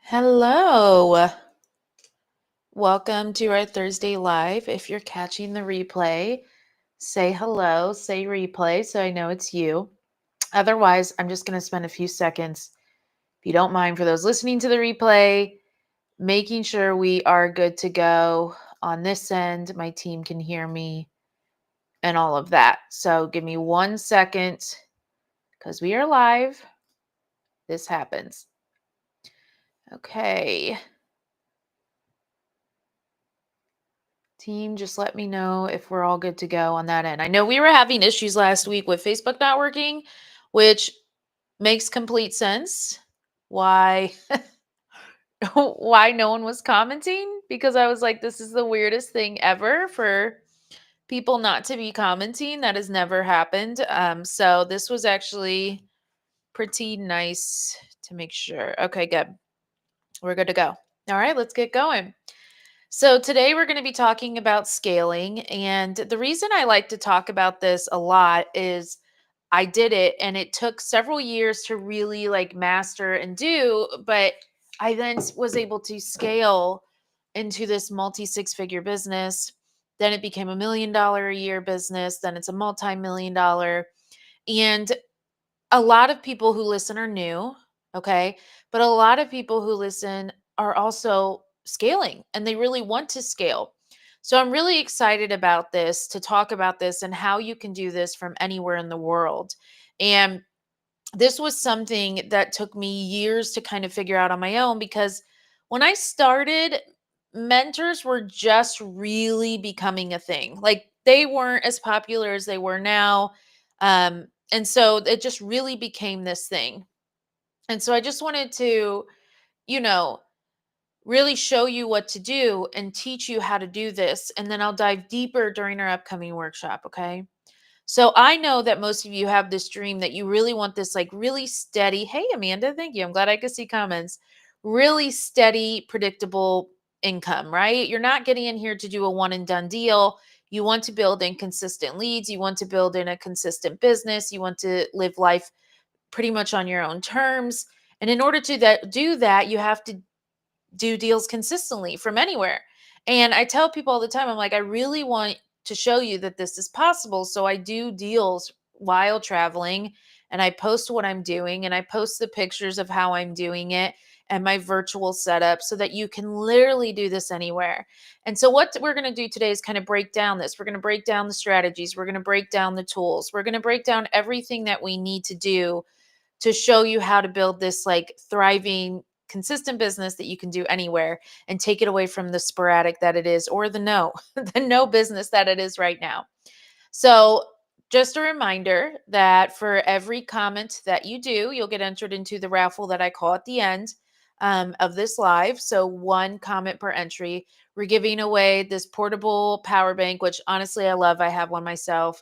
Hello. Welcome to our Thursday live. If you're catching the replay, say hello, say replay so I know it's you. Otherwise, I'm just going to spend a few seconds, if you don't mind, for those listening to the replay, making sure we are good to go on this end. My team can hear me and all of that. So give me 1 second because we are live. This happens. Okay. Team, just let me know if we're all good to go on that end. I know we were having issues last week with Facebook not working, which makes complete sense. Why why no one was commenting? Because I was like, this is the weirdest thing ever for people not to be commenting. That has never happened. So this was actually pretty nice to make sure. Okay, good. We're good to go. All right, let's get going. So, today we're going to be talking about scaling. And the reason I like to talk about this a lot is I did it and it took several years to really master and do, but I then was able to scale into this multi six-figure business. Then it became $1 million a year business. Then it's a multi-million dollar. And a lot of people who listen are new, okay? But a lot of people who listen are also scaling and they really want to scale. So I'm really excited about this to talk about this and how you can do this from anywhere in the world. And this was something that took me years to kind of figure out on my own because when I started, mentors were just really becoming a thing. Like they weren't as popular as they were now. And so it just really became this thing. And so I just wanted to, you know, really show you what to do and teach you how to do this. And then I'll dive deeper during our upcoming workshop. Okay. So I know that most of you have this dream that you really want this really steady. Hey, Amanda, thank you. I'm glad I could see comments. Really steady, predictable income, right? You're not getting in here to do a one and done deal. You want to build in consistent leads. You want to build in a consistent business. You want to live life pretty much on your own terms. And in order to do that, you have to do deals consistently from anywhere. And I tell people all the time, I'm like, I really want to show you that this is possible. So I do deals while traveling and I post what I'm doing and I post the pictures of how I'm doing it and my virtual setup so that you can literally do this anywhere. And so what we're going to do today is kind of break down this. We're going to break down the strategies. We're going to break down the tools. We're going to break down everything that we need to do to show you how to build this thriving consistent business that you can do anywhere and take it away from the sporadic that it is or the the no business that it is right now. So just a reminder that for every comment that you do, you'll get entered into the raffle that I call at the end of this live. So one comment per entry. We're giving away this portable power bank, which honestly I love. I have one myself.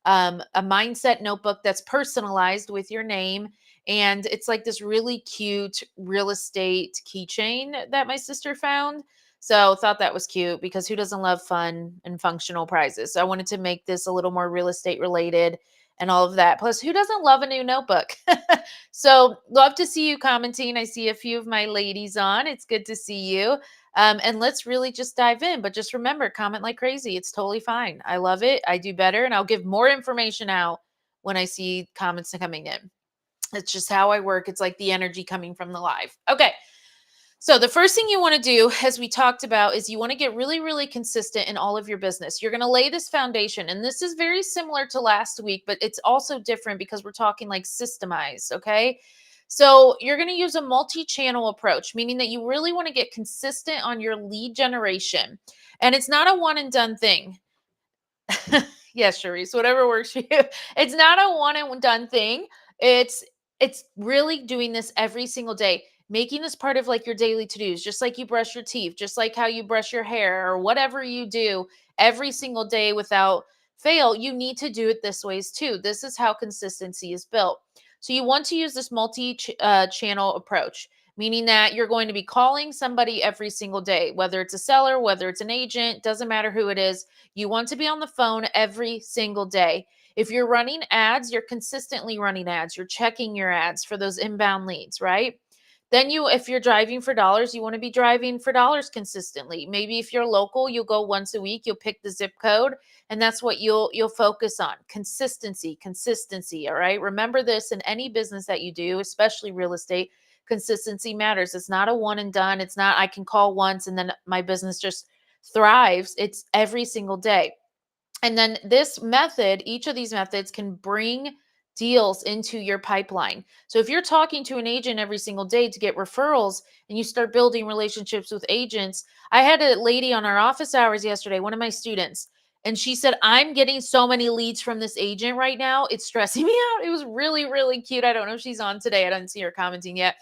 A mindset notebook that's personalized with your name. And it's like this really cute real estate keychain that my sister found. So thought that was cute because who doesn't love fun and functional prizes? So I wanted to make this a little more real estate related and all of that. Plus, who doesn't love a new notebook? So love to see you commenting. I see a few of my ladies on. It's good to see you. And let's really just dive in. But just remember, comment like crazy. It's totally fine. I love it. I do better. And I'll give more information out when I see comments coming in. It's just how I work. It's like the energy coming from the live. Okay. So the first thing you want to do, as we talked about, is you want to get really, really consistent in all of your business. You're going to lay this foundation. And this is very similar to last week, but it's also different because we're talking like systemized. Okay. So you're going to use a multi-channel approach, meaning that you really want to get consistent on your lead generation. And it's not a one and done thing. Yes, Sharice, whatever works for you. It's not a one and done thing. It's it's really doing this every single day, making this part of like your daily to-dos, just like you brush your teeth, just like how you brush your hair or whatever you do every single day without fail. You need to do it this ways too. This is how consistency is built. So you want to use this multi-channel approach, meaning that you're going to be calling somebody every single day, whether it's a seller, whether it's an agent, doesn't matter who it is. You want to be on the phone every single day. If you're running ads, you're consistently running ads. You're checking your ads for those inbound leads, right? Then if you're driving for dollars, you want to be driving for dollars consistently. Maybe if you're local, you'll go once a week, you'll pick the zip code, and that's what you'll focus on. Consistency, consistency, all right? Remember this in any business that you do, especially real estate. Consistency matters. It's not a one and done. It's not I can call once and then my business just thrives. It's every single day. And then this method, each of these methods can bring deals into your pipeline. So if you're talking to an agent every single day to get referrals and you start building relationships with agents, I had a lady on our office hours yesterday, one of my students, and she said, I'm getting so many leads from this agent right now. It's stressing me out. It was really, really cute. I don't know if she's on today. I didn't see her commenting yet,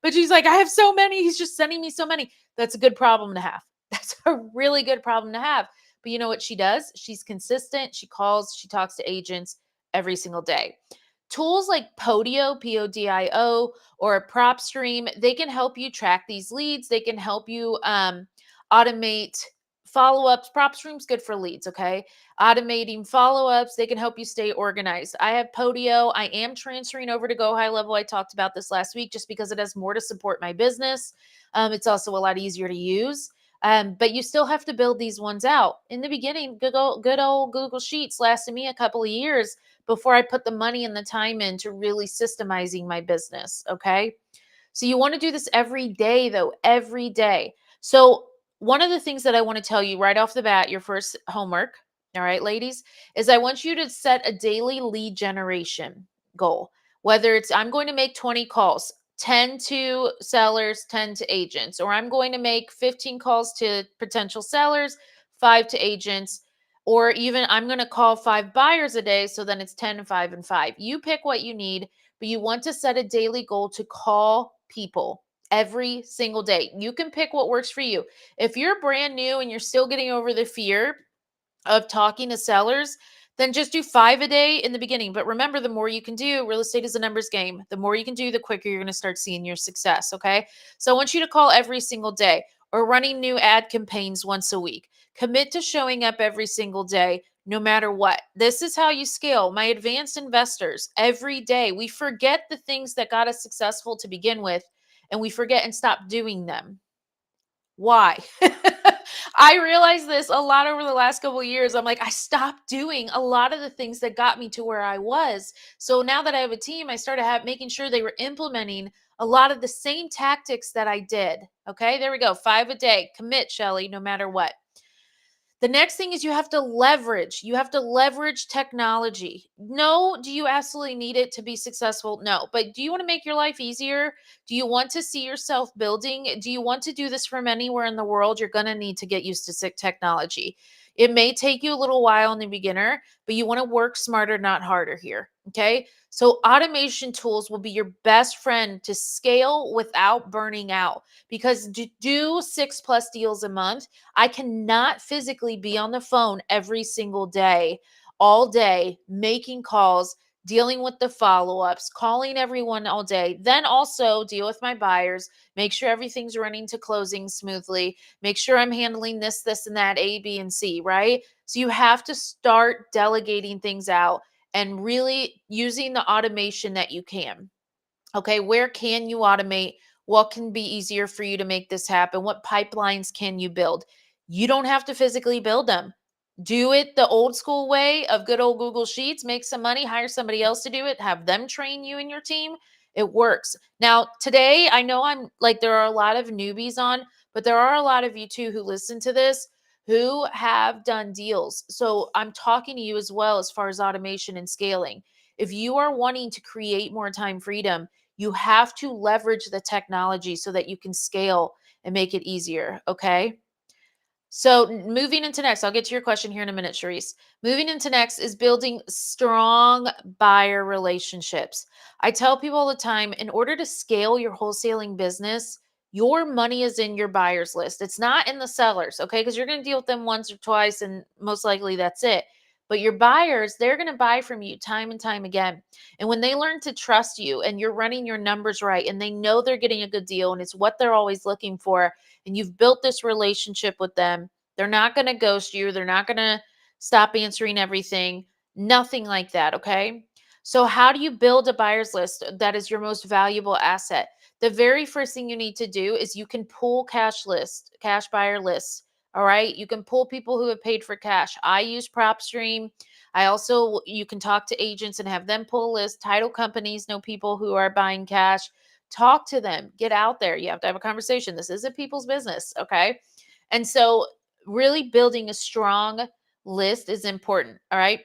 but she's like, I have so many. He's just sending me so many. That's a good problem to have. That's a really good problem to have. But you know what she does? She's consistent. She calls, she talks to agents every single day. Tools like Podio, Podio, or PropStream, they can help you track these leads. They can help you automate follow-ups. PropStream's good for leads, okay? Automating follow-ups, they can help you stay organized. I have Podio. I am transferring over to Go High Level. I talked about this last week just because it has more to support my business. It's also a lot easier to use. But you still have to build these ones out. In the beginning, good old Google Sheets lasted me a couple of years before I put the money and the time into really systemizing my business. Okay. So you want to do this every day, though, every day. So one of the things that I want to tell you right off the bat, your first homework, all right, ladies, is I want you to set a daily lead generation goal. Whether it's I'm going to make 20 calls, 10 to sellers, 10 to agents, or I'm going to make 15 calls to potential sellers, 5 to agents, or even I'm going to call 5 buyers a day. So then it's 10 and 5 and 5. You pick what you need, but you want to set a daily goal to call people every single day. You can pick what works for you. If you're brand new and you're still getting over the fear of talking to sellers, then just do 5 a day in the beginning. But remember, the more you can do, real estate is a numbers game. The more you can do, the quicker you're going to start seeing your success. Okay. So I want you to call every single day or running new ad campaigns once a week. Commit to showing up every single day, no matter what. This is how you scale. My advanced investors, every day, we forget the things that got us successful to begin with, and we forget and stop doing them. Why? I realized this a lot over the last couple of years. I'm like, I stopped doing a lot of the things that got me to where I was. So now that I have a team, I started making sure they were implementing a lot of the same tactics that I did. Okay, there we go. 5 a day. Commit, Shelly, no matter what. The next thing is you have to leverage. You have to leverage technology. No, do you absolutely need it to be successful? No. But do you want to make your life easier? Do you want to see yourself building? Do you want to do this from anywhere in the world? You're going to need to get used to technology. It may take you a little while in the beginner, but you want to work smarter, not harder here. Okay. So automation tools will be your best friend to scale without burning out, because to do 6+ deals a month, I cannot physically be on the phone every single day, all day, making calls, dealing with the follow ups, calling everyone all day, then also deal with my buyers, make sure everything's running to closing smoothly, make sure I'm handling this, and that, A, B, and C, right? So you have to start delegating things out and really using the automation that you can. Okay, where can you automate? What can be easier for you to make this happen? What pipelines can you build? You don't have to physically build them. Do it the old school way of good old Google Sheets, make some money, hire somebody else to do it, have them train you and your team. It works. Now, today, I know I'm like, there are a lot of newbies on, but there are a lot of you too who listen to this who have done deals. So I'm talking to you as well as far as automation and scaling. If you are wanting to create more time freedom, you have to leverage the technology so that you can scale and make it easier. Okay. So moving into next, I'll get to your question here in a minute, Sharice. Moving into next is building strong buyer relationships. I tell people all the time, in order to scale your wholesaling business, your money is in your buyers list. It's not in the sellers, okay? Because you're going to deal with them once or twice, and most likely that's it. But your buyers, they're going to buy from you time and time again. And when they learn to trust you and you're running your numbers right and they know they're getting a good deal and it's what they're always looking for, and you've built this relationship with them, they're not going to ghost you. They're not going to stop answering everything. Nothing like that. Okay. So, how do you build a buyer's list that is your most valuable asset? The very first thing you need to do is you can pull cash buyer lists. All right. You can pull people who have paid for cash. I use PropStream. I also, you can talk to agents and have them pull a list. Title companies know people who are buying cash. Talk to them, get out there. You have to have a conversation. This isn't people's business. Okay. And so, really building a strong list is important. All right.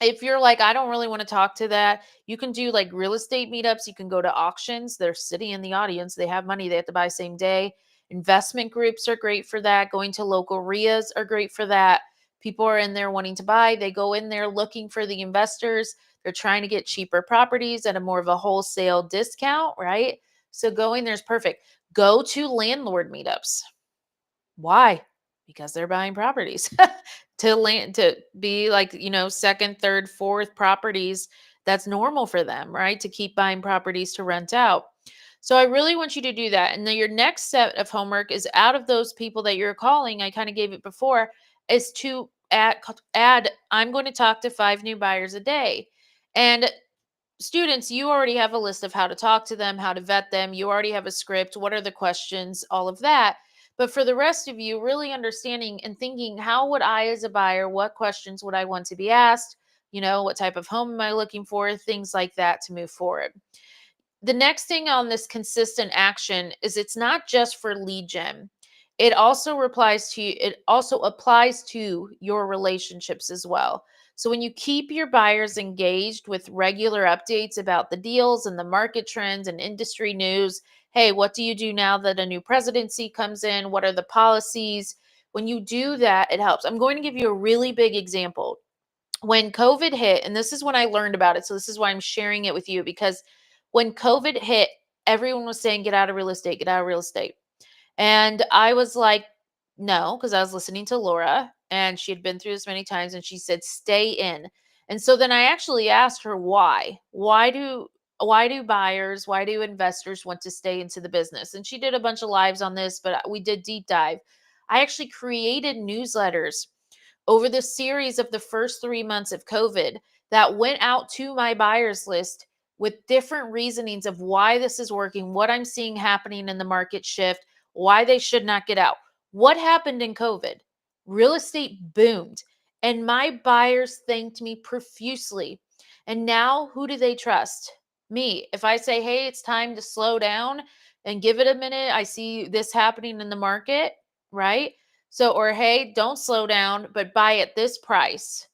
If you're like, I don't really want to talk to that, you can do like real estate meetups. You can go to auctions. They're sitting in the audience. They have money they have to buy same day. Investment groups are great for that. Going to local RIAs are great for that. People are in there wanting to buy. They go in there looking for the investors. They're trying to get cheaper properties at a more of a wholesale discount, right? So going there's perfect. Go to landlord meetups. Why? Because they're buying properties to land to be like, second, third, fourth properties. That's normal for them, right? To keep buying properties to rent out. So I really want you to do that. And then your next set of homework is out of those people that you're calling, I kind of gave it before, is to add I'm going to talk to 5 new buyers a day. And students, you already have a list of how to talk to them, how to vet them. You already have a script. What are the questions? All of that. But for the rest of you, really understanding and thinking, how would I, as a buyer, what questions would I want to be asked? What type of home am I looking for? Things like that to move forward. The next thing on this consistent action is it's not just for lead gen. It also applies to your relationships as well. So when you keep your buyers engaged with regular updates about the deals and the market trends and industry news, hey, what do you do now that a new presidency comes in? What are the policies? When you do that, it helps. I'm going to give you a really big example. When COVID hit, and this is when I learned about it, so this is why I'm sharing it with you, because when COVID hit, everyone was saying, get out of real estate, get out of real estate. And I was like, no, because I was listening to Laura and she had been through this many times and she said, stay in. And so then I actually asked her why. Why do buyers, why do investors want to stay into the business? And she did a bunch of lives on this, but we did deep dive. I actually created newsletters over the series of the first 3 months of COVID that went out to my buyers list with different reasonings of why this is working, what I'm seeing happening in the market shift, why they should not get out. What happened in COVID? Real estate boomed, and my buyers thanked me profusely. And now, who do they trust? Me. If I say, hey, it's time to slow down and give it a minute, I see this happening in the market, right? So, or hey, don't slow down, but buy at this price.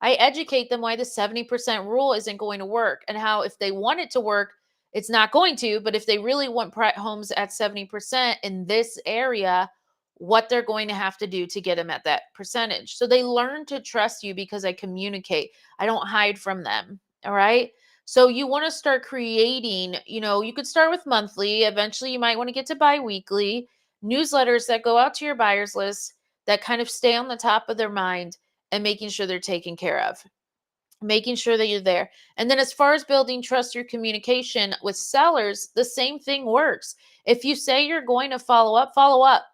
I educate them why the 70% rule isn't going to work and how if they want it to work, it's not going to. But if they really want homes at 70% in this area, what they're going to have to do to get them at that percentage. So they learn to trust you because I communicate. I don't hide from them. All right. So you want to start creating, you could start with monthly. Eventually, you might want to get to bi-weekly newsletters that go out to your buyers list that kind of stay on the top of their mind and making sure they're taken care of, making sure that you're there. And then as far as building trust through communication with sellers, the same thing works. If you say you're going to follow up, follow up.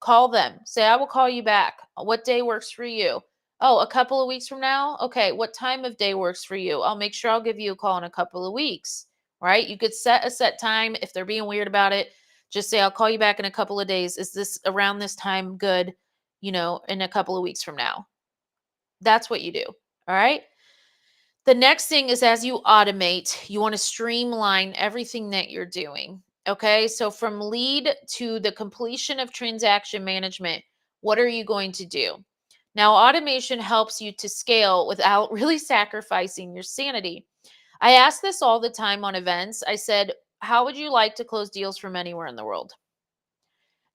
Call them. Say, I will call you back. What day works for you? Oh, a couple of weeks from now? Okay, what time of day works for you? I'll make sure I'll give you a call in a couple of weeks, right? You could set a set time. If they're being weird about it, just say, I'll call you back in a couple of days. Is this around this time good, in a couple of weeks from now? That's what you do. All right. The next thing is as you automate, you want to streamline everything that you're doing. Okay. So from lead to the completion of transaction management, what are you going to do? Now, automation helps you to scale without really sacrificing your sanity. I ask this all the time on events. I said, how would you like to close deals from anywhere in the world?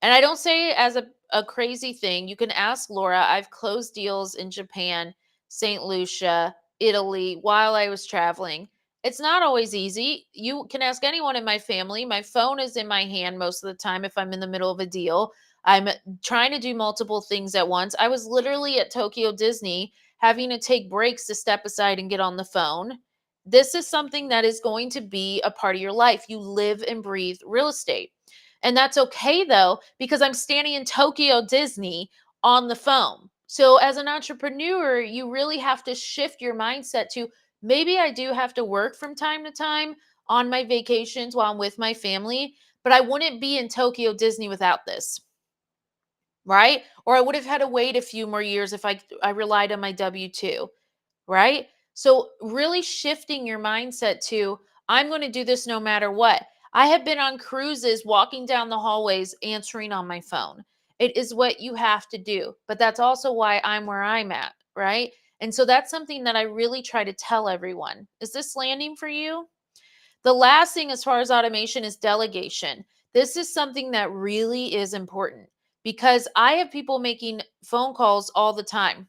And I don't say it as a crazy thing. You can ask Laura. I've closed deals in Japan, St. Lucia, Italy while I was traveling. It's not always easy. You can ask anyone in my family. My phone is in my hand most of the time if I'm in the middle of a deal. I'm trying to do multiple things at once. I was literally at Tokyo Disney having to take breaks to step aside and get on the phone. This is something that is going to be a part of your life. You live and breathe real estate. And that's okay though, because I'm standing in Tokyo Disney on the phone. So as an entrepreneur, you really have to shift your mindset to maybe I do have to work from time to time on my vacations while I'm with my family, but I wouldn't be in Tokyo Disney without this, right? Or I would have had to wait a few more years if I relied on my W-2, right? So really shifting your mindset to, I'm going to do this no matter what. I have been on cruises walking down the hallways answering on my phone. It is what you have to do. But that's also why I'm where I'm at, right? And so that's something that I really try to tell everyone. Is this landing for you? The last thing as far as automation is delegation. This is something that really is important because I have people making phone calls all the time.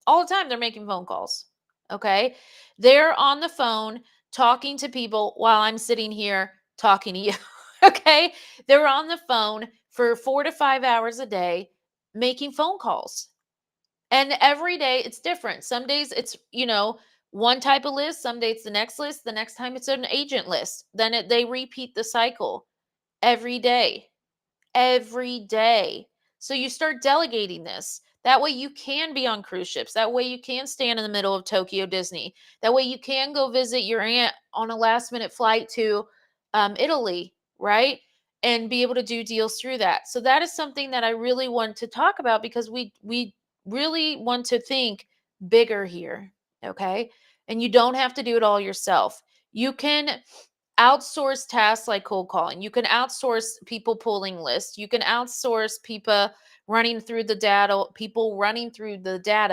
All the time they're making phone calls. Okay? They're on the phone talking to people while I'm sitting here talking to you. Okay? They're on the phone for 4 to 5 hours a day making phone calls. And every day it's different. Some days it's, one type of list, some days it's the next list, the next time it's an agent list. Then they repeat the cycle every day every day. So you start delegating this. That way you can be on cruise ships. That way you can stand in the middle of Tokyo Disney. That way you can go visit your aunt on a last minute flight to Italy, right? And be able to do deals through that. So that is something that I really want to talk about because we really want to think bigger here, okay? And you don't have to do it all yourself. You can outsource tasks like cold calling. You can outsource people pulling lists. You can outsource people running through the data.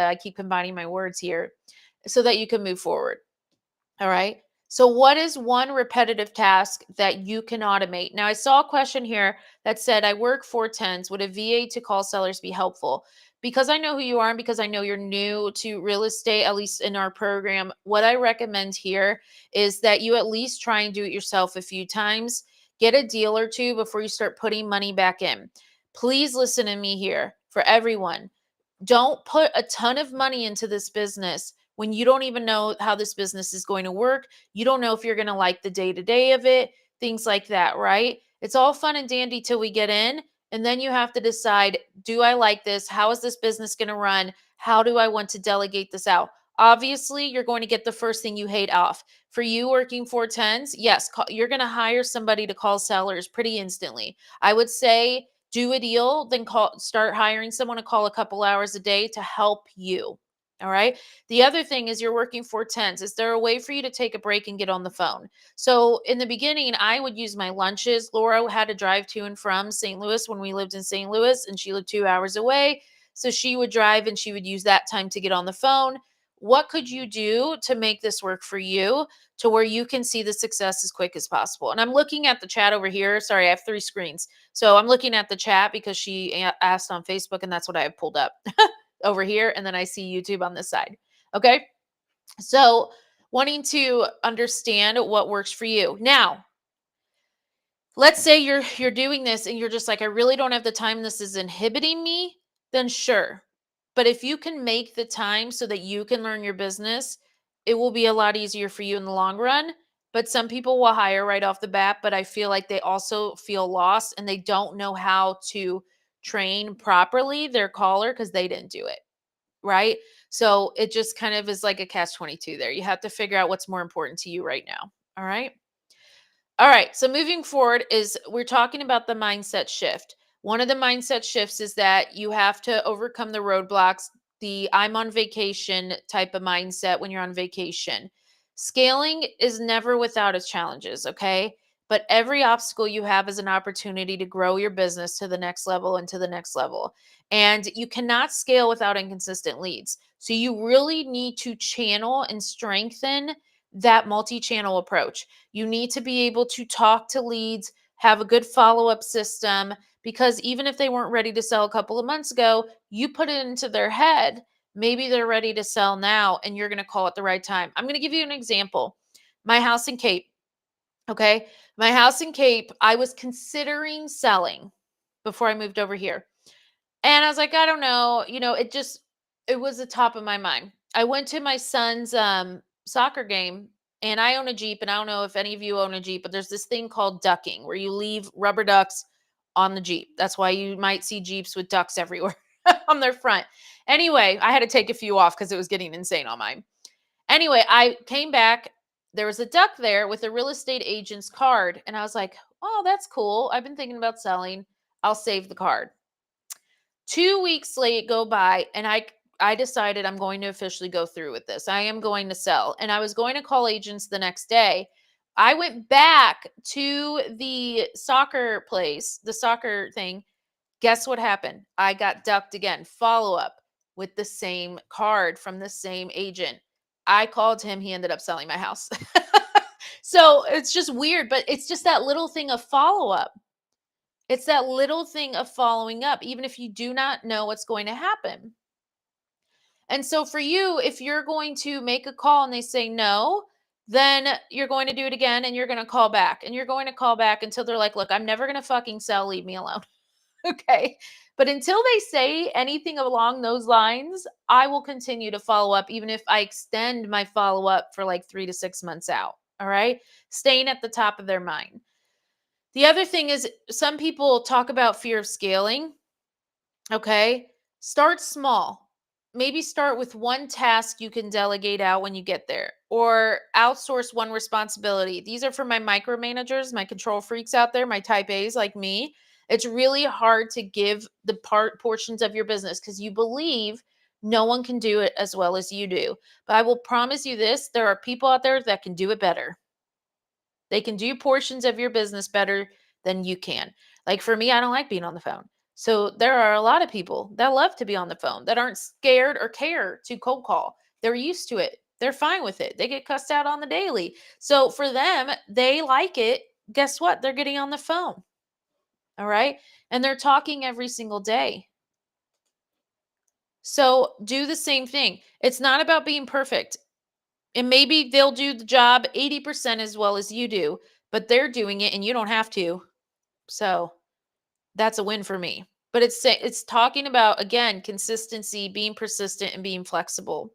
I keep combining my words here so that you can move forward. All right. So, what is one repetitive task that you can automate? Now, I saw a question here that said, I work 410s. Would a VA to call sellers be helpful? Because I know who you are and because I know you're new to real estate, at least in our program, what I recommend here is that you at least try and do it yourself a few times. Get a deal or two before you start putting money back in. Please listen to me here for everyone. Don't put a ton of money into this business when you don't even know how this business is going to work. You don't know if you're going to like the day to day of it, things like that, right? It's all fun and dandy till we get in. And then you have to decide, do I like this? How is this business going to run? How do I want to delegate this out? Obviously, you're going to get the first thing you hate off. For you working 410s, yes, you're going to hire somebody to call sellers pretty instantly. I would say do a deal, then start hiring someone to call a couple hours a day to help you. All right. The other thing is you're working 410s. Is there a way for you to take a break and get on the phone? So in the beginning, I would use my lunches. Laura had to drive to and from St. Louis when we lived in St. Louis, and she lived 2 hours away. So she would drive and she would use that time to get on the phone. What could you do to make this work for you to where you can see the success as quick as possible? And I'm looking at the chat over here. Sorry, I have 3 screens. So I'm looking at the chat because she asked on Facebook, and that's what I have pulled up over here. And then I see YouTube on this side. Okay. So wanting to understand what works for you. Now, let's say you're doing this and you're just like, I really don't have the time. This is inhibiting me. Then sure. But if you can make the time so that you can learn your business, it will be a lot easier for you in the long run. But some people will hire right off the bat, but I feel like they also feel lost and they don't know how to train properly their caller because they didn't do it. Right. So it just kind of is like a catch 22 there. You have to figure out what's more important to you right now. All right. All right. So moving forward is we're talking about the mindset shift. One of the mindset shifts is that you have to overcome the roadblocks, the I'm on vacation type of mindset when you're on vacation. Scaling is never without its challenges, okay? But every obstacle you have is an opportunity to grow your business to the next level and to the next level. And you cannot scale without inconsistent leads. So you really need to channel and strengthen that multi-channel approach. You need to be able to talk to leads, have a good follow-up system, because even if they weren't ready to sell a couple of months ago, you put it into their head. Maybe they're ready to sell now and you're going to call at the right time. I'm going to give you an example. My house in Cape, okay? My house in Cape, I was considering selling before I moved over here. And I was like, I don't know, it was the top of my mind. I went to my son's soccer game and I own a Jeep, and I don't know if any of you own a Jeep, but there's this thing called ducking where you leave rubber ducks on the Jeep. That's why you might see Jeeps with ducks everywhere on their front. Anyway, I had to take a few off because it was getting insane on mine. Anyway, I came back there was a duck there with a real estate agent's card. And I was like, oh, that's cool. I've been thinking about selling. I'll save the card. 2 weeks late go by, and I decided I'm going to officially go through with this. I am going to sell. And I was going to call agents the next day. I went back to the soccer place, the soccer thing. Guess what happened? I got ducked again. Follow up with the same card from the same agent. I called him. He ended up selling my house. So it's just weird, but it's just that little thing of follow up. It's that little thing of following up, even if you do not know what's going to happen. And so for you, if you're going to make a call and they say no, then you're going to do it again and you're going to call back and you're going to call back until they're like, look, I'm never going to fucking sell. Leave me alone. Okay. But until they say anything along those lines, I will continue to follow up, even if I extend my follow up for like 3 to 6 months out. All right. Staying at the top of their mind. The other thing is, some people talk about fear of scaling. Okay. Start small. Maybe start with one task you can delegate out when you get there, or outsource one responsibility. These are for my micromanagers, my control freaks out there, my type A's like me. It's really hard to give the portions of your business because you believe no one can do it as well as you do. But I will promise you this, there are people out there that can do it better. They can do portions of your business better than you can. Like for me, I don't like being on the phone. So there are a lot of people that love to be on the phone that aren't scared or care to cold call. They're used to it. They're fine with it. They get cussed out on the daily. So for them, they like it. Guess what? They're getting on the phone. All right. And they're talking every single day. So do the same thing. It's not about being perfect. And maybe they'll do the job 80% as well as you do, but they're doing it and you don't have to. So that's a win for me. But it's talking about, again, consistency, being persistent, and being flexible.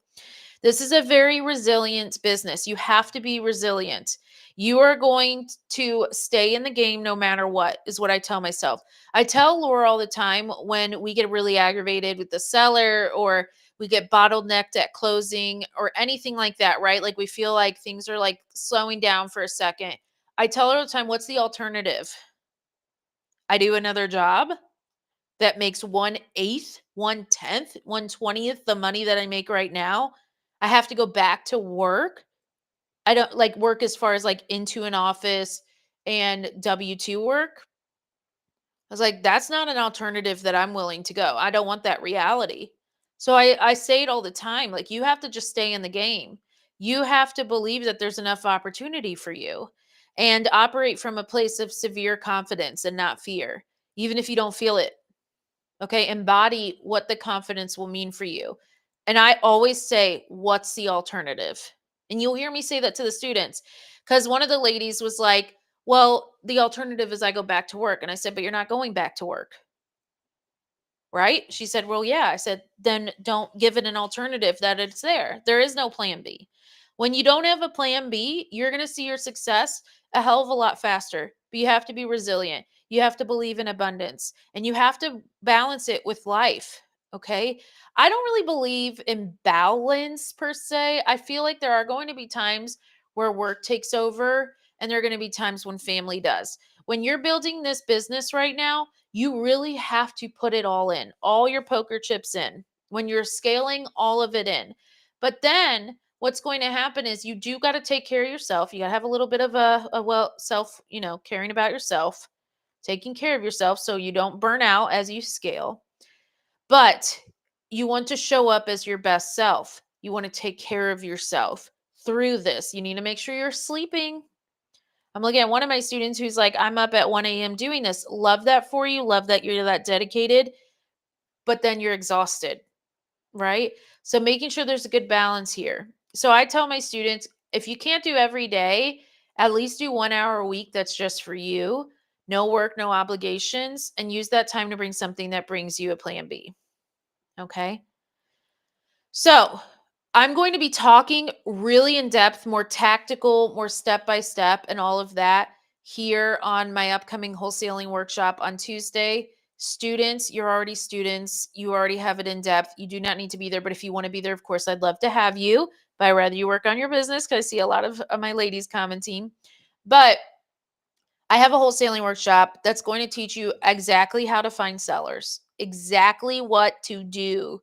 This is a very resilient business. You have to be resilient. You are going to stay in the game no matter what, is what I tell myself. I tell Laura all the time when we get really aggravated with the seller, or we get bottlenecked at closing or anything like that, right? Like we feel like things are like slowing down for a second. I tell her all the time, what's the alternative? I do another job that makes 1/8, 1/10, 1/20th the money that I make right now. I have to go back to work. I don't like work as far as like into an office and W-2 work. I was like, that's not an alternative that I'm willing to go. I don't want that reality. So I say it all the time. Like, you have to just stay in the game. You have to believe that there's enough opportunity for you and operate from a place of severe confidence and not fear, even if you don't feel it. Okay, embody what the confidence will mean for you. And I always say, what's the alternative? And you'll hear me say that to the students, because one of the ladies was like, well, the alternative is I go back to work. And I said, but you're not going back to work, right? She said, well, yeah. I said, then don't give it an alternative that it's there. There is no plan B. When you don't have a plan B, you're going to see your success a hell of a lot faster. But you have to be resilient. You have to believe in abundance, and you have to balance it with life. Okay. I don't really believe in balance per se. I feel like there are going to be times where work takes over, and there are going to be times when family does. When you're building this business right now, you really have to put it all in, all your poker chips in. When you're scaling, all of it in. But then what's going to happen is you do got to take care of yourself. You got to have a little bit of a well, self, caring about yourself, taking care of yourself so you don't burn out as you scale. But you want to show up as your best self. You want to take care of yourself through this. You need to make sure you're sleeping. I'm looking at one of my students who's like, I'm up at 1 a.m. doing this. Love that for you. Love that you're that dedicated, but then you're exhausted, right? So making sure there's a good balance here. So I tell my students, if you can't do every day, at least do 1 hour a week that's just for you. No work, no obligations, and use that time to bring something that brings you a plan B. Okay. So I'm going to be talking really in depth, more tactical, more step by step, and all of that here on my upcoming wholesaling workshop on Tuesday. Students, you're already students. You already have it in depth. You do not need to be there, but if you want to be there, of course, I'd love to have you. but I'd rather you work on your business because I see a lot of my ladies commenting. But I have a wholesaling workshop that's going to teach you exactly how to find sellers, exactly what to do.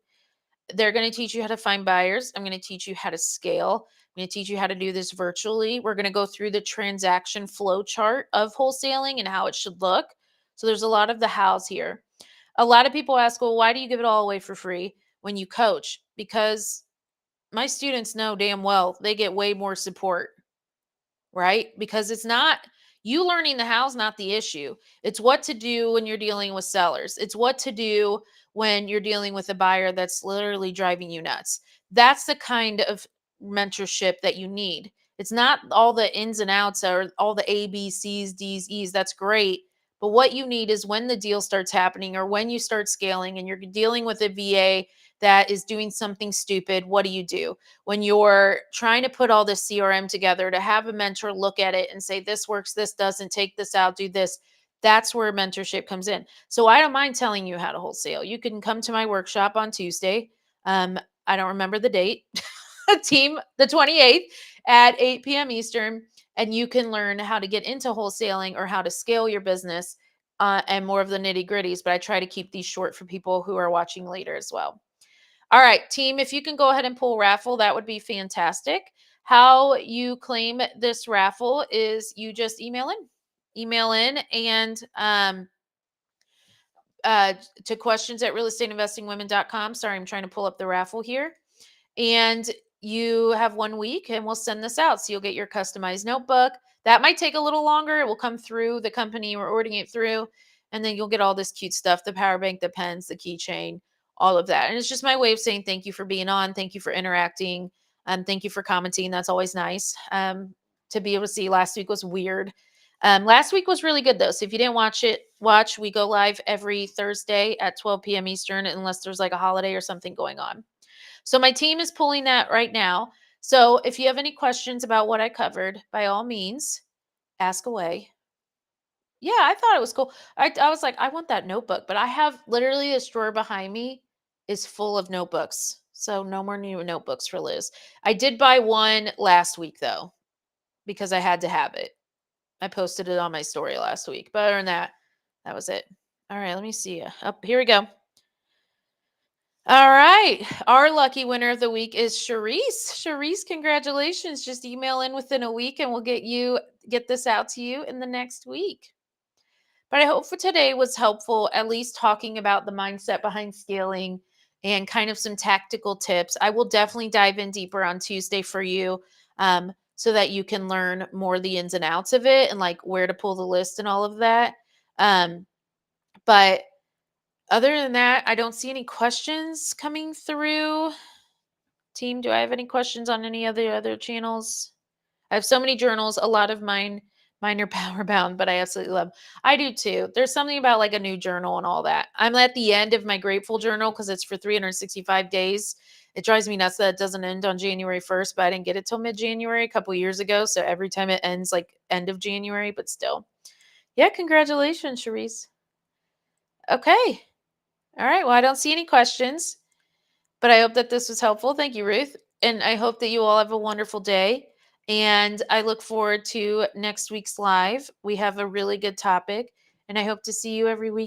They're going to teach you how to find buyers. I'm going to teach you how to scale. I'm going to teach you how to do this virtually. We're going to go through the transaction flow chart of wholesaling and how it should look. So there's a lot of the hows here. A lot of people ask, well, why do you give it all away for free when you coach? Because my students know damn well they get way more support, right? Because it's not you learning the how's not the issue. It's what to do when you're dealing with sellers. It's what to do when you're dealing with a buyer that's literally driving you nuts. That's the kind of mentorship that you need. It's not all the ins and outs or all the A, B, C's, D's, E's. That's great. But what you need is when the deal starts happening or when you start scaling and you're dealing with a VA that is doing something stupid, what do? When you're trying to put all this CRM together to have a mentor look at it and say, this works, this doesn't, take this out, do this. That's where mentorship comes in. So I don't mind telling you how to wholesale. You can come to my workshop on Tuesday. I don't remember the date. Team the 28th at 8 p.m. Eastern. And you can learn how to get into wholesaling or how to scale your business and more of the nitty gritties. But I try to keep these short for people who are watching later as well. All right, team, if you can go ahead and pull raffle, that would be fantastic. How you claim this raffle is you just email in and uh, to questions at realestateinvestingwomen.com. Sorry, I'm trying to pull up the raffle here. And you have 1 week and we'll send this out. So you'll get your customized notebook. That might take a little longer. It will come through the company we're ordering it through. And then you'll get all this cute stuff, the power bank, the pens, the keychain, all of that. And it's just my way of saying thank you for being on. Thank you for interacting. Thank you for commenting. That's always nice. To be able to see last week was weird. Last week was really good though. So if you didn't watch it, watch. We go live every Thursday at 12 p.m. Eastern, unless there's like a holiday or something going on. So my team is pulling that right now. So if you have any questions about what I covered, by all means, ask away. Yeah, I thought it was cool. I was like, I want that notebook, but I have literally this drawer behind me is full of notebooks. So no more new notebooks for Liz. I did buy one last week though, because I had to have it. I posted it on my story last week. But other than that, that was it. All right, let me see. Up here we go. All right. Our lucky winner of the week is Charisse. Charisse, congratulations. Just email in within a week and we'll get this out to you in the next week. But I hope for today was helpful, at least talking about the mindset behind scaling and kind of some tactical tips. I will definitely dive in deeper on Tuesday for you so that you can learn more the ins and outs of it and like where to pull the list and all of that. But other than that, I don't see any questions coming through. Team, do I have any questions on any other channels? I have so many journals. A lot of mine are power bound, but I absolutely love. I do too. There's something about like a new journal and all that. I'm at the end of my grateful journal because it's for 365 days. It drives me nuts that it doesn't end on January 1st, but I didn't get it till mid-January a couple years ago. So every time it ends like end of January, but still. Yeah, congratulations, Charisse. Okay. All right. Well, I don't see any questions. But I hope that this was helpful. Thank you, Ruth. And I hope that you all have a wonderful day. And I look forward to next week's live. We have a really good topic, and I hope to see you every week.